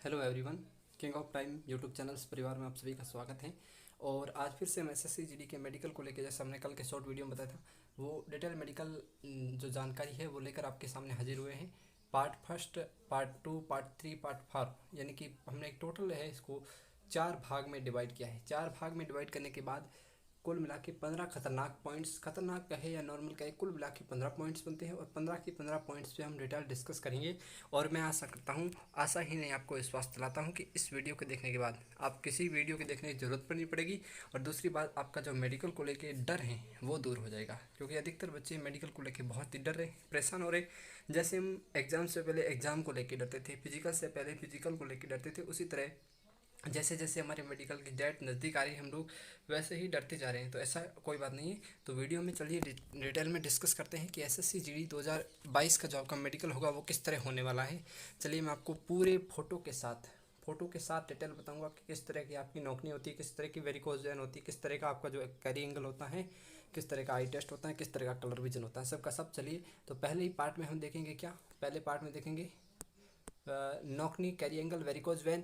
Hello everyone, king of time YouTube channels परिवार में आप सभी का स्वागत है। और आज फिर से हम एसएससी जीडी के मेडिकल को लेकर, जैसे हमने कल के शॉर्ट वीडियो में बताया था, वो डिटेल मेडिकल जो जानकारी है वो लेकर आपके सामने हाजिर हुए हैं। Part first, part two, part three, part four, यानी कि हमने एक टोटल है इसको 4 भाग में डिवाइड किया है। 4 भाग में डिवाइड करने के बाद कुल मिला के 15 खतरनाक पॉइंट्स, खतरनाक कहे या नॉर्मल कहे, कुल मिला के 15 पॉइंट्स बनते हैं और 15 के 15 पॉइंट्स पे हम डिटेल डिस्कस करेंगे। और मैं आशा करता हूँ, आशा ही नहीं आपको विश्वास दिलाता हूँ कि इस वीडियो को देखने के बाद आप किसी वीडियो के देखने की ज़रूरत पर नहीं पड़ेगी। और दूसरी बात, आपका जो मेडिकल को लेके डर है वो दूर हो जाएगा, क्योंकि अधिकतर बच्चे मेडिकल को लेके बहुत ही डर रहे, परेशान हो रहे। जैसे हम एग्ज़ाम से पहले एग्ज़ाम को लेके डरते थे, फिजिकल से पहले फिजिकल को लेके डरते थे, उसी तरह जैसे जैसे हमारे मेडिकल की डेट नज़दीक आ रही है हम लोग वैसे ही डरते जा रहे हैं। तो ऐसा कोई बात नहीं है। तो वीडियो में चलिए डिटेल में डिस्कस करते हैं कि एसएससी जीडी 2022 का जो आपका मेडिकल होगा वो किस तरह होने वाला है। चलिए मैं आपको पूरे फ़ोटो के साथ डिटेल बताऊंगा कि किस तरह की आपकी नौकरी होती है, किस तरह की वेरिकोज वेन होती है, किस तरह का आपका जो कैरी एंगल होता है, किस तरह का आई टेस्ट होता है, किस तरह का कलर विजन होता है, सबका सब। चलिए तो पहले ही पार्ट में हम देखेंगे क्या, पहले पार्ट में देखेंगे knock knee, carry angle, varicose vein,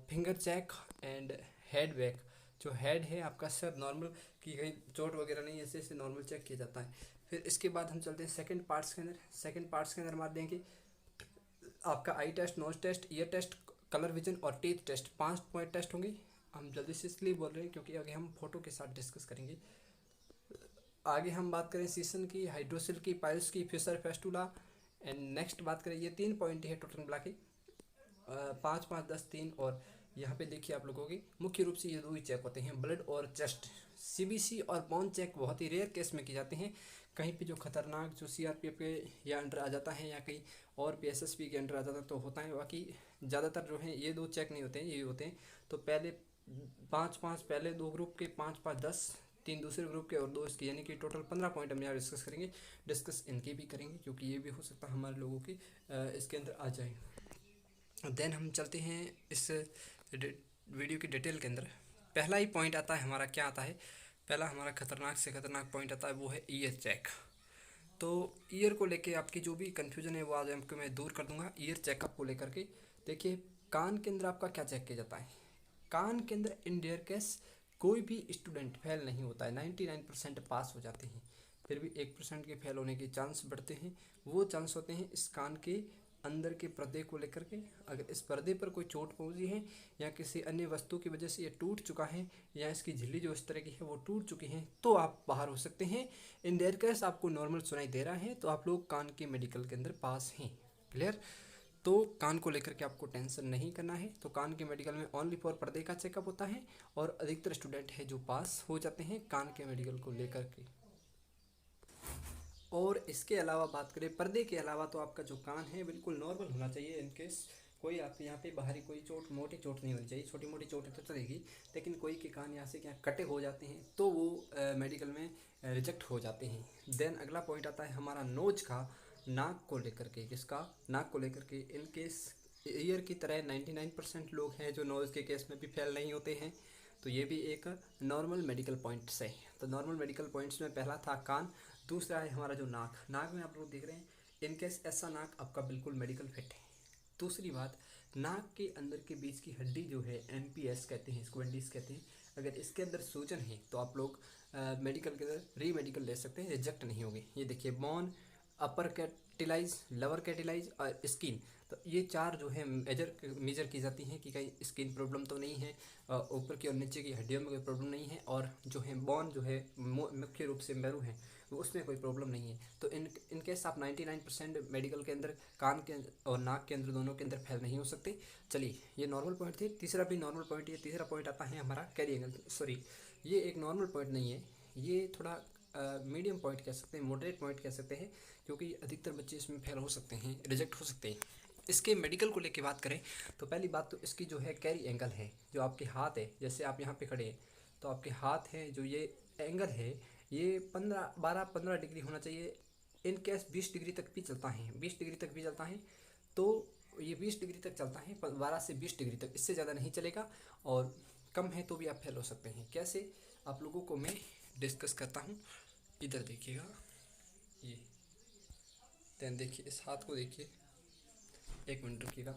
finger check and head back. जो हेड है आपका सर नॉर्मल की कहीं चोट वगैरह नहीं, ऐसे ऐसे नॉर्मल चेक किया जाता है। फिर इसके बाद हम चलते हैं सेकंड पार्ट्स के अंदर। सेकंड पार्ट्स के अंदर मार देंगे आपका eye test, nose test, ear test, colour vision और टीथ टेस्ट। 5 पॉइंट टेस्ट होंगे। हम जल्दी से इसलिए बोल रहे हैं क्योंकि आगे हम फोटो के साथ डिस्कस करेंगे। आगे हम बात करें सीसन की, हाइड्रोसिल की, पाइल्स की, फिशर फेस्टुला एंड नेक्स्ट बात करें, ये 3 पॉइंट है टोटल मिला के। 5 5 10 3। और यहाँ पे देखिए आप लोगों की मुख्य रूप से ये दो ही चेक होते हैं, ब्लड और चेस्ट। सीबीसी और बोन चेक बहुत ही रेयर केस में किए जाते हैं। कहीं पे जो खतरनाक जो सीआरपीएफ के या अंडर आ जाता है या कहीं और भी एसएसपी के अंडर आ जाता है तो होता है। बाकी ज़्यादातर जो है ये दो चेक नहीं होते हैं, ये होते हैं। तो पहले 5 5 पहले दो ग्रुप के, 5 5 10, 3 दूसरे ग्रुप के और 2 इसके, यानी कि टोटल 15 पॉइंट हम यहाँ डिस्कस करेंगे। डिस्कस इनके भी करेंगे क्योंकि ये भी हो सकता है हमारे लोगों की इसके अंदर आ जाए। देन हम चलते हैं इस वीडियो की डिटेल के अंदर। पहला ही पॉइंट आता है हमारा, क्या आता है, पहला हमारा खतरनाक से खतरनाक पॉइंट आता है, वो है ईयर चेक। तो ईयर को लेके आपकी जो भी कन्फ्यूजन है वो आज आपको मैं दूर कर दूंगा ईयर चेकअप को लेकर के। देखिए कान के अंदर आपका क्या चेक किया जाता है। कान के अंदर इन डेयर केस कोई भी स्टूडेंट फेल नहीं होता है, 99% पास हो जाते हैं। फिर भी 1% के फेल होने के चांस बढ़ते हैं। वो चांस होते हैं इस कान के अंदर के पर्दे को लेकर के। अगर इस पर्दे पर कोई चोट पहुंची है या किसी अन्य वस्तु की वजह से ये टूट चुका है या इसकी झिल्ली जो इस तरह की है वो टूट चुकी है तो आप बाहर हो सकते हैं। इन देयर केस आपको नॉर्मल सुनाई दे रहा है तो आप लोग कान के मेडिकल के अंदर पास हैं। क्लियर। तो कान को लेकर के आपको टेंशन नहीं करना है। तो कान के मेडिकल में ओनली फॉर पर्दे का चेकअप होता है और अधिकतर स्टूडेंट है जो पास हो जाते हैं कान के मेडिकल को लेकर के। और इसके अलावा बात करें पर्दे के अलावा, तो आपका जो कान है बिल्कुल नॉर्मल होना चाहिए। इनकेस कोई आपके यहाँ पे बाहरी कोई चोट, मोटी चोट नहीं होनी चाहिए। छोटी मोटी चोट तो चलेगी, लेकिन कोई के कान यहाँ से क्या कटे हो जाते हैं तो वो मेडिकल में रिजेक्ट हो जाते हैं। देन अगला पॉइंट आता है हमारा नोज का, नाक को लेकर के। किसका? नाक को लेकर के। इन केस ईयर की तरह 99% लोग हैं जो नोज़ के केस में भी फेल नहीं होते हैं। तो ये भी एक नॉर्मल मेडिकल पॉइंट्स है। तो नॉर्मल मेडिकल पॉइंट्स में पहला था कान, दूसरा है हमारा जो नाक। नाक में आप लोग देख रहे हैं, इनकेस ऐसा नाक आपका बिल्कुल मेडिकल फिट है। दूसरी बात, नाक के अंदर के बीच की हड्डी जो है, एमपीएस कहते हैं इसको, एंडीज कहते हैं, अगर इसके अंदर सूजन है तो आप लोग मेडिकल के अंदर री मेडिकल ले सकते हैं, रिजेक्ट नहीं होंगे। ये देखिए बोन, अपर कैटिलाइज, लोअर कैटिलाइज और स्किन। तो ये 4 जो है मेजर की जाती हैं कि कहीं स्किन प्रॉब्लम तो नहीं है, ऊपर की और नीचे की हड्डियों में कोई प्रॉब्लम नहीं है, और जो है बोन जो है मुख्य रूप से मैरू है वो उसमें कोई प्रॉब्लम नहीं है। तो इनकेस आप 99% मेडिकल के अंदर कान के और नाक के अंदर दोनों के अंदर फेल नहीं हो सकते। चलिए ये नॉर्मल पॉइंट थे। तीसरा भी नॉर्मल पॉइंट, ये तीसरा पॉइंट आता है हमारा कैरी एंगल। सॉरी, ये एक नॉर्मल पॉइंट नहीं है, ये थोड़ा मीडियम पॉइंट कह सकते हैं, मॉडरेट पॉइंट कह सकते हैं, क्योंकि अधिकतर बच्चे इसमें फेल हो सकते हैं, रिजेक्ट हो सकते हैं। इसके मेडिकल को लेके बात करें तो पहली बात तो इसकी जो है कैरी एंगल है, जो आपके हाथ है, जैसे आप यहाँ पे खड़े हैं तो आपके हाथ है जो ये एंगल है ये 12-15 डिग्री होना चाहिए। इन केस 20 डिग्री तक भी चलता है, 20 डिग्री तक भी चलता है। तो ये 20 डिग्री तक चलता है, 12 से 20 डिग्री तक, इससे ज़्यादा नहीं चलेगा। और कम है तो भी आप फेल हो सकते हैं। कैसे, आप लोगों को मैं डिस्कस करता हूँ। इधर देखिएगा, ये देन देखिए इस हाथ को देखिए, एक मिनट रुकिएगा।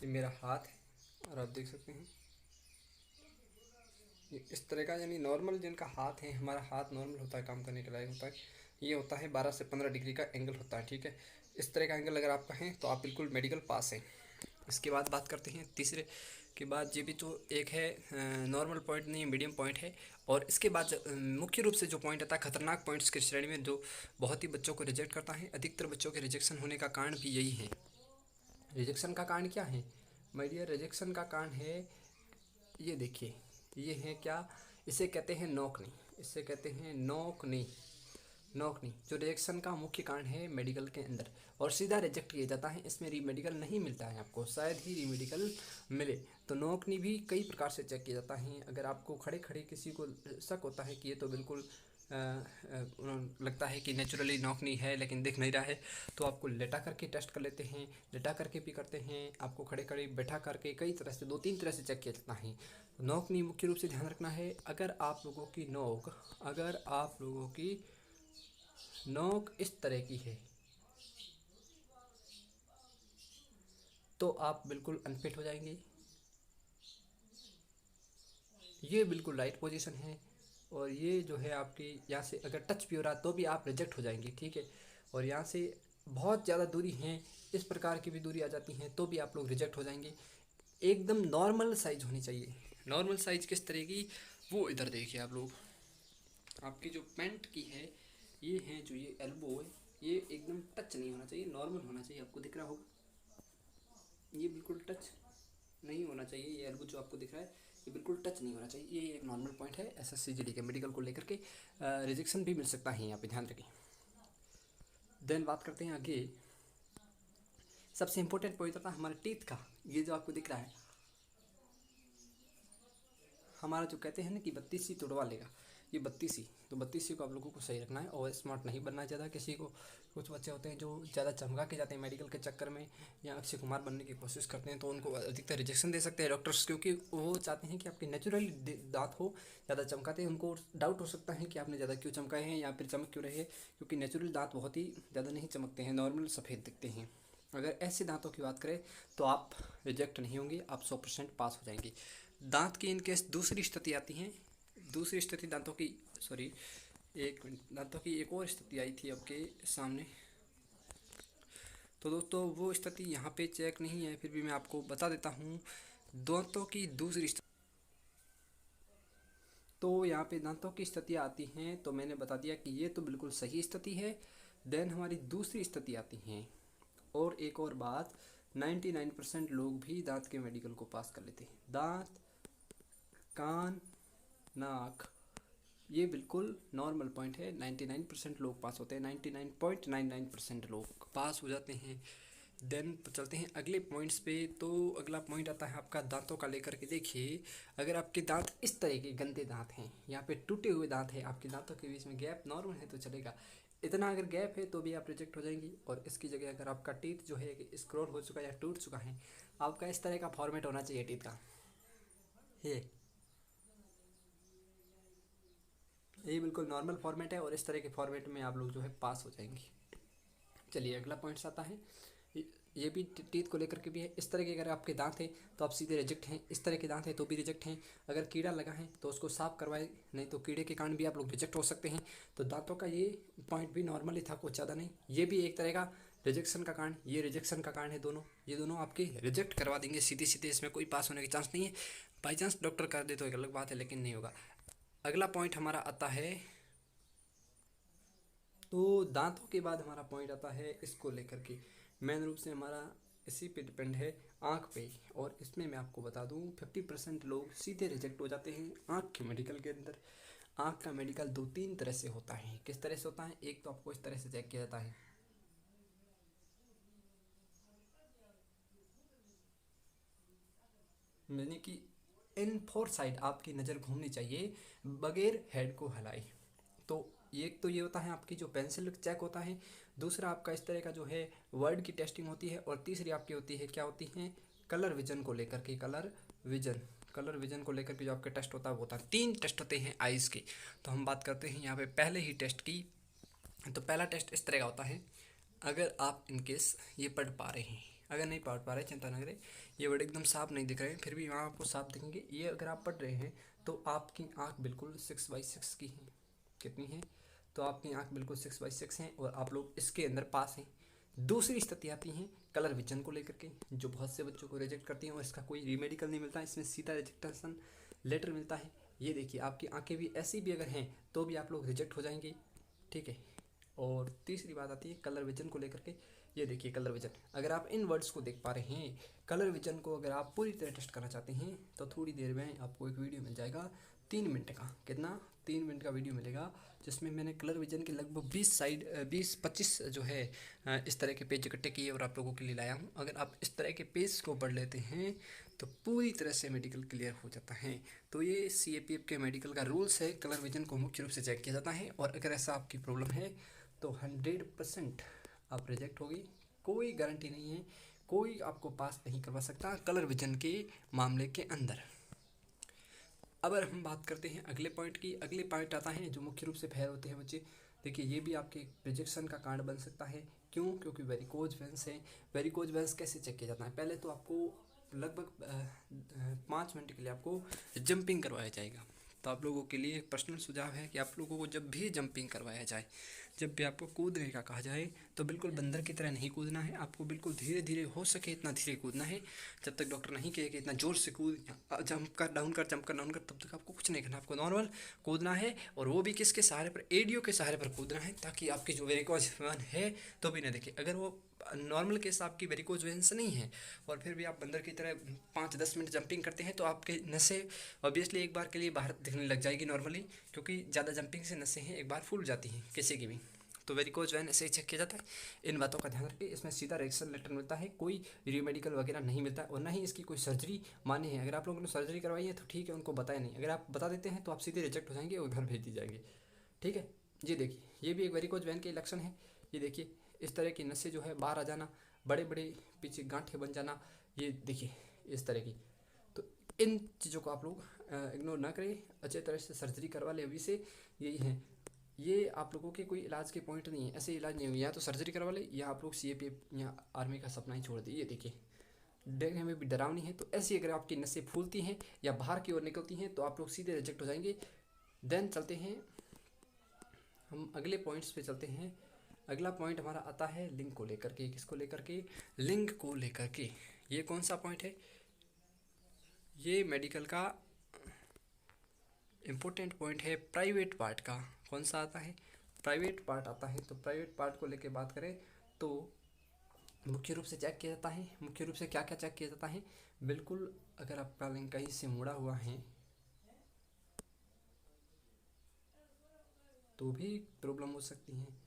ये मेरा हाथ है और आप देख सकते हैं ये इस तरह का, यानी नॉर्मल जिनका हाथ है, हमारा हाथ नॉर्मल होता है, काम करने के लायक होता है, ये होता है 12 से 15 डिग्री का एंगल होता है, ठीक है। इस तरह का एंगल अगर आपका है तो आप बिल्कुल मेडिकल पास हैं। इसके बाद बात करते हैं तीसरे के बाद, ये भी तो एक है नॉर्मल पॉइंट नहीं, मीडियम पॉइंट है। और इसके बाद मुख्य रूप से जो पॉइंट आता है खतरनाक पॉइंट्स की श्रेणी में, जो बहुत ही बच्चों को रिजेक्ट करता है। अधिकतर बच्चों के रिजेक्शन होने का कारण भी यही है। रिजेक्शन का कारण क्या है माय डियर? रिजेक्शन का कारण है, ये देखिए, ये है क्या, इसे कहते हैं नौकनी, इसे कहते हैं नौकनी। नौकनी जो रिजेक्शन का मुख्य कारण है मेडिकल के अंदर, और सीधा रिजेक्ट किया जाता है, इसमें रीमेडिकल नहीं मिलता है आपको, शायद ही रीमेडिकल मिले। तो नौकनी भी कई प्रकार से चेक किया जाता है। अगर आपको खड़े खड़े किसी को शक होता है कि ये तो बिल्कुल लगता है कि नेचुरली नौकनी है लेकिन दिख नहीं रहा है, तो आपको लेटा करके टेस्ट कर लेते हैं, लेटा करके भी करते हैं, आपको खड़े खड़े बैठा करके, कई तरह से 2-3 तरह से चेक किया जाता है। नौकनी मुख्य रूप से ध्यान रखना है, अगर आप लोगों की नोक, अगर आप लोगों की नोक इस तरह की है तो आप बिल्कुल अनफिट हो जाएंगे। ये बिल्कुल राइट पोजीशन है, और ये जो है आपकी यहाँ से अगर टच भी हो रहा तो भी आप रिजेक्ट हो जाएंगे, ठीक है। और यहाँ से बहुत ज़्यादा दूरी है, इस प्रकार की भी दूरी आ जाती है तो भी आप लोग रिजेक्ट हो जाएंगे। एकदम नॉर्मल साइज होनी चाहिए। नॉर्मल साइज किस तरह की, वो इधर देखिए आप लोग, आपकी जो पैंट की है, ये है जो ये एल्बो है, ये एकदम टच नहीं होना चाहिए, नॉर्मल होना चाहिए। आपको दिख रहा होगा ये बिल्कुल टच नहीं होना चाहिए, ये एल्बो जो आपको दिख रहा है ये बिल्कुल टच नहीं होना चाहिए। ये एक नॉर्मल पॉइंट है SSCGD के मेडिकल को लेकर के। रिजेक्शन भी मिल सकता है, यहाँ पे ध्यान रखें। देन बात करते हैं आगे, सबसे इंपॉर्टेंट पॉइंट आता है हमारे टीथ का। ये जो आपको दिख रहा है, हमारा जो कहते हैं ना कि 32 तोड़वा लेगा, ये 32, तो 32 को आप लोगों को सही रखना है और स्मार्ट नहीं बनना है ज़्यादा। किसी को, कुछ बच्चे होते हैं जो ज़्यादा चमका के जाते हैं मेडिकल के चक्कर में, या अक्षय कुमार बनने की कोशिश करते हैं, तो उनको अधिकतर रिजेक्शन दे सकते हैं डॉक्टर्स, क्योंकि वो चाहते हैं कि आपके नेचुरली दांत हो। ज़्यादा चमकाते हैं, उनको डाउट हो सकता है कि आपने ज़्यादा क्यों चमकाए हैं या फिर चमक क्यों रहे हैं, क्योंकि नेचुरल दांत बहुत ही ज़्यादा नहीं चमकते हैं, नॉर्मल सफ़ेद दिखते हैं। अगर ऐसे दांतों की बात करें तो आप रिजेक्ट नहीं होंगे, आप 100% पास हो जाएंगे। दांत की इनकेस दूसरी स्थिति आती है, दूसरी स्थिति दांतों की, सॉरी एक मिनट, दांतों की एक और स्थिति आई थी आपके सामने, तो दोस्तों वो स्थिति यहाँ पे चेक नहीं है, फिर भी मैं आपको बता देता हूँ दांतों की दूसरी स्थिति। तो यहाँ पे दांतों की स्थितियाँ आती हैं, तो मैंने बता दिया कि ये तो बिल्कुल सही स्थिति है। देन हमारी दूसरी स्थिति आती हैं, और एक और बात, 99% लोग भी दांत के मेडिकल को पास कर लेते हैं। दांत, कान, नाक, ये बिल्कुल नॉर्मल पॉइंट है, 99% लोग पास होते हैं, 99.99% लोग पास हो जाते हैं। देन चलते हैं अगले पॉइंट्स पे। तो अगला पॉइंट आता है आपका दांतों का लेकर के। देखिए, अगर आपके दांत इस तरह के गंदे दांत हैं, यहाँ पे टूटे हुए दांत हैं, आपके दांतों के बीच में गैप नॉर्मल है तो चलेगा, इतना अगर गैप है तो भी आप रिजेक्ट हो जाएंगी। और इसकी जगह अगर आपका टीथ जो है स्क्रॉल हो चुका है या टूट चुका है, आपका इस तरह का फॉर्मेट होना चाहिए टीथ का, ये बिल्कुल नॉर्मल फॉर्मेट है, और इस तरह के फॉर्मेट में आप लोग जो है पास हो जाएंगे। चलिए अगला पॉइंट्स आता है, ये भी टीथ को लेकर के भी है। इस तरह के अगर आपके दांत हैं तो आप सीधे रिजेक्ट हैं, इस तरह के दांत हैं तो भी रिजेक्ट हैं। अगर कीड़ा लगा है तो उसको साफ करवाए, नहीं तो कीड़े के कारण भी आप लोग रिजेक्ट हो सकते हैं। तो दांतों का ये पॉइंट भी नॉर्मली था, कुछ ज़्यादा नहीं, ये भी एक तरह का रिजेक्शन का कारण, ये रिजेक्शन का कारण है दोनों, ये दोनों आपके रिजेक्ट करवा देंगे सीधे सीधे, इसमें कोई पास होने की चांस नहीं है। बाई चांस डॉक्टर कर दे तो एक अलग बात है, लेकिन नहीं होगा। अगला पॉइंट हमारा आता है, तो दांतों के बाद हमारा पॉइंट आता है इसको लेकर के, मेन रूप से हमारा इसी पे डिपेंड है, आँख पे। और इसमें मैं आपको बता दूं 50% लोग सीधे रिजेक्ट हो जाते हैं आँख के मेडिकल के अंदर। आँख का मेडिकल 2-3 तरह से होता है। किस तरह से होता है? एक तो आपको इस तरह से चेक किया जाता है, यानी कि इन फोर साइड आपकी नज़र घूमनी चाहिए बगैर हेड को हिलाए। तो एक तो ये होता है आपकी जो पेंसिल चेक होता है, दूसरा आपका इस तरह का जो है वर्ड की टेस्टिंग होती है, और तीसरी आपकी होती है, क्या होती है, कलर विजन को लेकर के। कलर विजन को लेकर के जो आपका टेस्ट होता है वो होता है, 3 टेस्ट होते हैं आइज़ के। तो हम बात करते हैं यहाँ पे पहले ही टेस्ट की। तो पहला टेस्ट इस तरह का होता है, अगर आप इनकेस ये पढ़ पा रहे हैं, अगर नहीं पढ़ पा रहे चिंता न करें, ये वर्ड एकदम साफ नहीं दिख रहे हैं, फिर भी वहाँ आपको साफ दिखेंगे। ये अगर आप पढ़ रहे हैं तो आपकी आँख बिल्कुल 6/6 की है। कितनी है? तो आपकी आँख बिल्कुल 6/6 है और आप लोग इसके अंदर पास हैं। दूसरी स्थिति आती है कलर विजन को लेकर के, जो बहुत से बच्चों को रिजेक्ट करती हैं और इसका कोई रीमेडिकल नहीं मिलता, इसमें सीधा रिजेक्टेशन लेटर मिलता है। ये देखिए आपकी आंखें भी ऐसी भी अगर हैं तो भी आप लोग रिजेक्ट हो जाएंगे, ठीक है। और तीसरी बात आती है कलर विजन को लेकर के। ये देखिए कलर विजन, अगर आप इन वर्ड्स को देख पा रहे हैं, कलर विजन को अगर आप पूरी तरह टेस्ट करना चाहते हैं तो थोड़ी देर में आपको एक वीडियो मिल जाएगा 3 मिनट का। कितना? 3 मिनट का वीडियो मिलेगा, जिसमें मैंने कलर विजन के लगभग 20-25 जो है इस तरह के पेज इकट्ठे किए और आप लोगों के लिए लाया हूँ। अगर आप इस तरह के पेज को पढ़ लेते हैं तो पूरी तरह से मेडिकल क्लियर हो जाता है। तो ये CAPF के मेडिकल का रूल्स है, कलर विजन को मुख्य रूप से चेक किया जाता है और अगर ऐसा आपकी प्रॉब्लम है तो 100% आप रिजेक्ट होगी। कोई गारंटी नहीं है, कोई आपको पास नहीं करवा सकता कलर विजन के मामले के अंदर। अब हम बात करते हैं अगले पॉइंट की। अगले पॉइंट आता है जो मुख्य रूप से फेल होते हैं बच्चे। देखिए ये भी आपके रिजेक्शन का कारण बन सकता है। क्यों? क्योंकि वेरिकोज वेंस है। वेरिकोज वेंस कैसे चेक किया जाता है? पहले तो आपको लगभग 5 मिनट के लिए आपको जंपिंग करवाया जाएगा। तो आप लोगों के लिए एक पर्सनल सुझाव है कि आप लोगों को जब भी जंपिंग करवाया जाए, जब भी आपको कूदने का कहा जाए तो बिल्कुल बंदर की तरह नहीं कूदना है, आपको बिल्कुल धीरे धीरे हो सके इतना धीरे कूदना है। जब तक डॉक्टर नहीं कहे कि इतना ज़ोर से कूद, जंप कर डाउन कर, जंप कर डाउन कर, तब तक आपको कुछ नहीं करना, आपको नॉर्मल कूदना है। और वो भी किसके सहारे पर? एडियो के सहारे पर कूदना है, ताकि आपकी जो वेरिकोज वेन है तो भी ना देखे। अगर वो नॉर्मल केस आपकी वेरिकोज वेन से नहीं है और फिर भी आप बंदर की तरह 5-10 मिनट जंपिंग करते हैं तो आपके नसें ऑब्वियसली एक बार के लिए बाहर दिखने लग जाएगी नॉर्मली, क्योंकि ज़्यादा जंपिंग से नसें हैं एक बार फूल जाती हैं किसी की भी। तो वेरिकोज वेन ऐसे ही चेक किया जाता है। इन बातों का ध्यान रखिए। इसमें सीधा रिएक्शन लेटर मिलता है, कोई रीमेडिकल वगैरह नहीं मिलता और ना ही इसकी कोई सर्जरी मान्य है। अगर आप लोगों ने सर्जरी करवाई है तो ठीक है, उनको बताया नहीं। अगर आप बता देते हैं तो आप सीधे रिजेक्ट हो जाएंगे और घर भेज दिए जाएंगे, ठीक है। ये देखिए ये भी एक वेरिकोज वेन के लक्षण है। ये देखिए इस तरह की नसें जो है बाहर आ जाना, बड़े बड़े पीछे गांठें बन जाना, ये देखिए इस तरह की। तो इन चीज़ों को आप लोग इग्नोर ना करें, अच्छे तरह से सर्जरी करवा ले अभी से। यही है, ये आप लोगों के कोई इलाज के पॉइंट नहीं है, ऐसे इलाज नहीं हुई, या तो सर्जरी करवा ले या आप लोग CAPF या आर्मी का सपना ही छोड़ दिए। ये देखिए देखने में भी डरावनी है। तो ऐसी अगर आपकी नसें फूलती हैं या बाहर की ओर निकलती हैं तो आप लोग सीधे रिजेक्ट हो जाएंगे। देन चलते हैं हम अगले पॉइंट्स पे चलते हैं। अगला पॉइंट हमारा आता है लिंक को लेकर के। किसको लेकर के? लिंक को लेकर के। ये कौन सा पॉइंट है? ये मेडिकल का इम्पोर्टेंट पॉइंट है प्राइवेट पार्ट का। कौन सा आता है? प्राइवेट पार्ट आता है। तो प्राइवेट पार्ट को लेकर बात करें तो मुख्य रूप से चेक किया जाता है। मुख्य रूप से क्या क्या चेक किया जाता है? बिल्कुल अगर आपका लिंक कहीं से मुड़ा हुआ है तो भी प्रॉब्लम हो सकती है।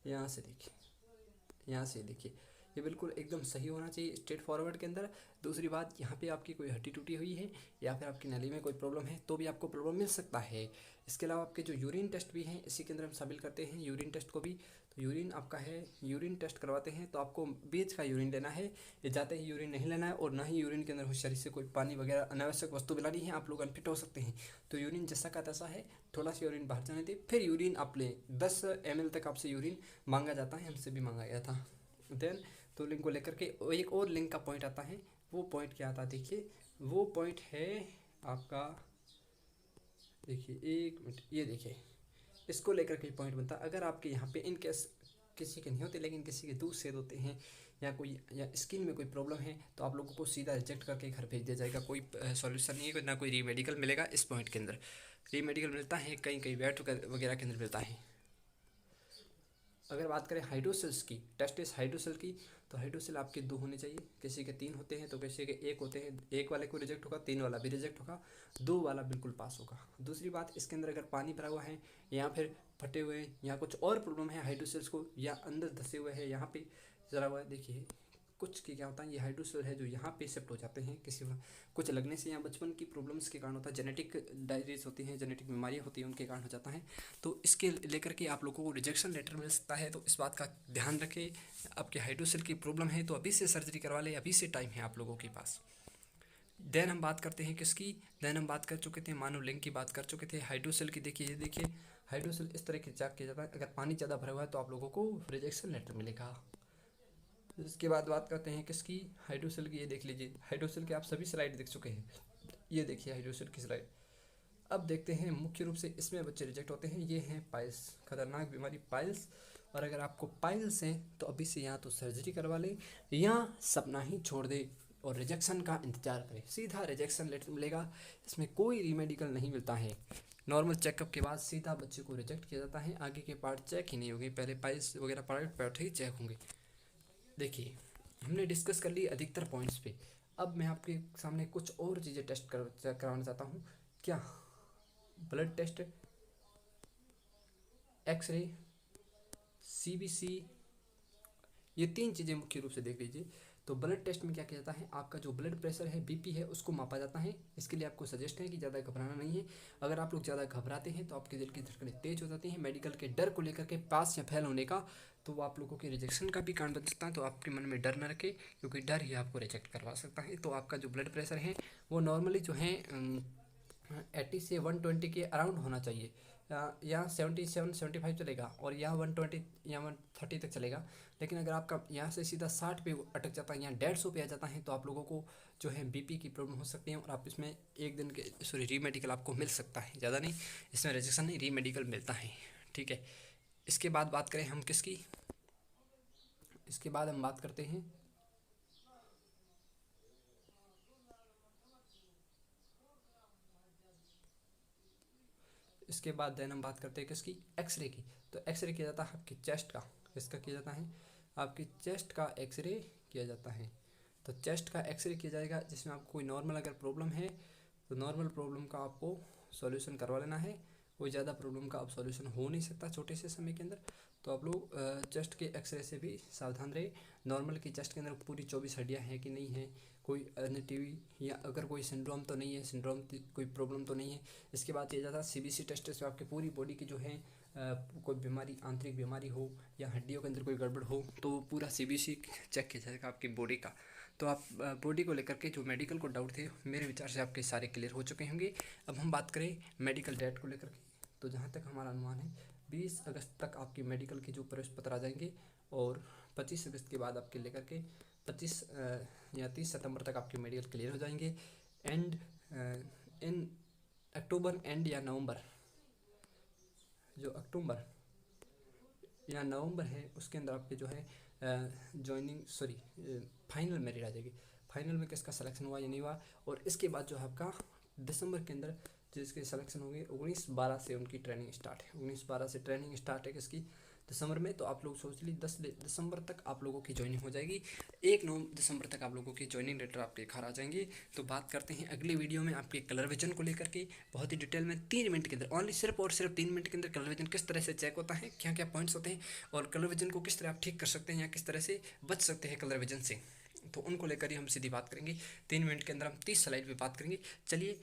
यहाँ से देखिए, यहाँ से देखिए, ये बिल्कुल एकदम सही होना चाहिए स्ट्रेट फॉरवर्ड के अंदर। दूसरी बात, यहाँ पे आपकी कोई हड्डी टूटी हुई है या फिर आपकी नली में कोई प्रॉब्लम है तो भी आपको प्रॉब्लम मिल सकता है। इसके अलावा आपके जो यूरिन टेस्ट भी हैं इसी के अंदर हम शामिल करते हैं यूरिन टेस्ट को भी। तो यूरिन आपका है, यूरिन टेस्ट करवाते हैं तो आपको बीच का यूरिन लेना है, ये जाते ही यूरिन नहीं लेना है और ना ही यूरिन के अंदर शरीर से कोई पानी वगैरह अनावश्यक वस्तु मिलानी है, आप लोग अनफिट हो सकते हैं। तो यूरिन जैसा का तैसा है, थोड़ा सा यूरिन बाहर जाने दे, फिर यूरिन आप लें। 10 ml तक आपसे यूरिन मांगा जाता है, हमसे भी मांगा गया था। देन तो लिंक को लेकर के एक और लिंक का पॉइंट आता है। वो पॉइंट क्या आता है? देखिए वो पॉइंट है आपका, देखिए 1 मिनट, ये देखिए इसको लेकर के पॉइंट बनता है। अगर आपके यहाँ पे इन केस किसी के नहीं होते लेकिन किसी के दूध सेद होते हैं या कोई या स्किन में कोई प्रॉब्लम है तो आप लोगों को सीधा रिजेक्ट करके घर भेज दिया जाएगा। कोई सॉल्यूशन नहीं है, ना कोई रीमेडिकल मिलेगा। इस पॉइंट के अंदर रीमेडिकल मिलता है कहीं कहीं वेट वगैरह के अंदर मिलता है। अगर बात करें हाइड्रोसेल्स की, टेस्टिस हाइड्रोसेल की, तो हाइड्रोसेल आपके 2 होने चाहिए। किसी के 3 होते हैं तो किसी के 1 होते हैं। 1 वाले को रिजेक्ट होगा, 3 वाला भी रिजेक्ट होगा, 2 वाला बिल्कुल पास होगा। दूसरी बात, इसके अंदर अगर पानी भरा हुआ है या फिर फटे हुए हैं या कुछ और प्रॉब्लम है हाइड्रोसेल्स को, या अंदर धसे हुए है, यहाँ पे जरा हुआ है, देखिए कुछ की क्या होता है, ये हाइड्रोसेल है जो यहाँ पे शिफ्ट हो जाते हैं किसी कुछ लगने से या बचपन की प्रॉब्लम्स के कारण होता है, जेनेटिक डायरीज होती हैं, जेनेटिक बीमारियाँ होती हैं, उनके कारण हो जाता है। तो इसके लेकर के आप लोगों को रिजेक्शन लेटर मिल सकता है। तो इस बात का ध्यान रखें, आपके हाइड्रोसेल की प्रॉब्लम है तो अभी से सर्जरी करवा ले, अभी से टाइम है आप लोगों के पास। देन हम बात करते हैं किसकी? देन हम बात कर चुके थे मानव लिंक की, बात कर चुके थे हाइड्रोसेल की। देखिए ये देखिए हाइड्रोसेल इस तरह के चेक किया जाता है। अगर पानी ज़्यादा भरा हुआ है तो आप लोगों को रिजेक्शन लेटर मिलेगा। इसके बाद बात करते हैं किसकी, हाइड्रोसेल की। ये देख लीजिए, हाइड्रोसेल के आप सभी स्लाइड देख चुके हैं। ये देखिए हाइड्रोसेल की स्लाइड। अब देखते हैं मुख्य रूप से इसमें बच्चे रिजेक्ट होते हैं, ये हैं पाइल्स, खतरनाक बीमारी पाइल्स। और अगर आपको पाइल्स हैं तो अभी से या तो सर्जरी करवा ले या सपना ही छोड़ दे और रिजेक्शन का इंतजार करें, सीधा रिजेक्शन लेटर मिलेगा। इसमें कोई रीमेडिकल नहीं मिलता है। नॉर्मल चेकअप के बाद सीधा बच्चे को रिजेक्ट किया जाता है, आगे के पार्ट चेक ही नहीं होंगे, पहले पाइल्स वगैरह पार्ट ही चेक होंगे। देखिए हमने डिस्कस कर ली अधिकतर पॉइंट्स पे। अब मैं आपके सामने कुछ और चीज़ें टेस्ट करवाना चाहता हूँ। क्या ब्लड टेस्ट, एक्सरे, सीबीसी, ये 3 चीज़ें मुख्य रूप से देख लीजिए। तो ब्लड टेस्ट में क्या किया जाता है, आपका जो ब्लड प्रेशर है, बीपी है, उसको मापा जाता है। इसके लिए आपको सजेस्ट है कि ज़्यादा घबराना नहीं है। अगर आप लोग ज़्यादा घबराते हैं तो आपके दिल की धड़कनें तेज हो जाती हैं, मेडिकल के डर को लेकर के पास या फेल होने का, तो वो आप लोगों के रिजेक्शन का भी कारण बन सकता है। तो आपके मन में डर न रखे, क्योंकि डर ही आपको रिजेक्ट करवा सकता है। तो आपका जो ब्लड प्रेशर है वो नॉर्मली जो है 80 से 120 के अराउंड होना चाहिए, या 77 75 चलेगा, और या 120 या 130 तक चलेगा। लेकिन अगर आपका यहाँ से सीधा 60 पे अटक जाता है या 150 पे आ जाता है तो आप लोगों को जो है बीपी की प्रॉब्लम हो सकती है, और आप इसमें एक दिन के रीमेडिकल आपको मिल सकता है, ज़्यादा नहीं, इसमें रजिस्ट्रेशन नहीं, रीमेडिकल मिलता है। ठीक है। इसके बाद बात करें हम किसकी, इसके बाद हम बात करते हैं इसके बाद देन हम बात करते हैं किसकी, एक्सरे की। तो एक्सरे किया जाता है आपकी चेस्ट का, किसका किया जाता है, आपकी चेस्ट का एक्सरे किया जाता है। तो चेस्ट का एक्सरे किया जाएगा, जिसमें आपको कोई नॉर्मल अगर प्रॉब्लम है तो नॉर्मल प्रॉब्लम का आपको सॉल्यूशन करवा लेना है। कोई ज़्यादा प्रॉब्लम का अब सॉल्यूशन हो नहीं सकता छोटे से समय के अंदर, तो आप लोग चेस्ट के एक्सरे से भी सावधान रहे। नॉर्मल की चेस्ट के अंदर पूरी 24 हड्डियाँ हैं कि नहीं है, कोई अन्य टीवी या अगर कोई सिंड्रोम तो नहीं है, सिंड्रोम कोई प्रॉब्लम तो नहीं है। इसके बाद किया जाता है सीबीसी टेस्ट, से आपकी पूरी बॉडी की जो है कोई बीमारी, आंतरिक बीमारी हो या हड्डियों के अंदर कोई गड़बड़ हो तो पूरा सीबीसी चेक किया जाएगा आपकी बॉडी का। तो आप बॉडी को लेकर के जो मेडिकल को डाउट थे, मेरे विचार से आपके सारे क्लियर हो चुके होंगे। अब हम बात करें मेडिकल डेट को लेकर के, तो जहाँ तक हमारा अनुमान है 20 अगस्त तक आपकी मेडिकल के जो प्रवेश पत्र आ जाएंगे, और 25 अगस्त के बाद आपके लेकर के 25 या 30 सितंबर तक आपके मेडिकल क्लियर हो जाएंगे। एंड इन अक्टूबर एंड या नवंबर, जो अक्टूबर या नवंबर है उसके अंदर आपके जो है फाइनल मेरिट आ जाएगी। फाइनल में किसका सिलेक्शन हुआ या नहीं हुआ, और इसके बाद जो है आपका दिसंबर के अंदर जिसके सिलेक्शन होंगे 19-12 से उनकी ट्रेनिंग स्टार्ट है। 19-12 से ट्रेनिंग स्टार्ट है किसकी, दिसंबर में। तो आप लोग सोच ली 10 दिसंबर तक आप लोगों की ज्वाइनिंग हो जाएगी। 1 दिसंबर तक आप लोगों की ज्वाइनिंग लेटर आपके घर आ जाएंगे। तो बात करते हैं अगली वीडियो में आपके कलर विजन को लेकर के बहुत ही डिटेल में, 3 मिनट के अंदर, ओनली सिर्फ और सिर्फ 3 मिनट के अंदर कलर विजन किस तरह से चेक होता है, क्या क्या पॉइंट्स होते हैं, और कलर विजन को किस तरह आप ठीक कर सकते हैं या किस तरह से बच सकते हैं कलर विजन से, तो उनको लेकर ही हम सीधी बात करेंगे। 3 मिनट के अंदर हम 30 स्लाइड पे बात करेंगे। चलिए।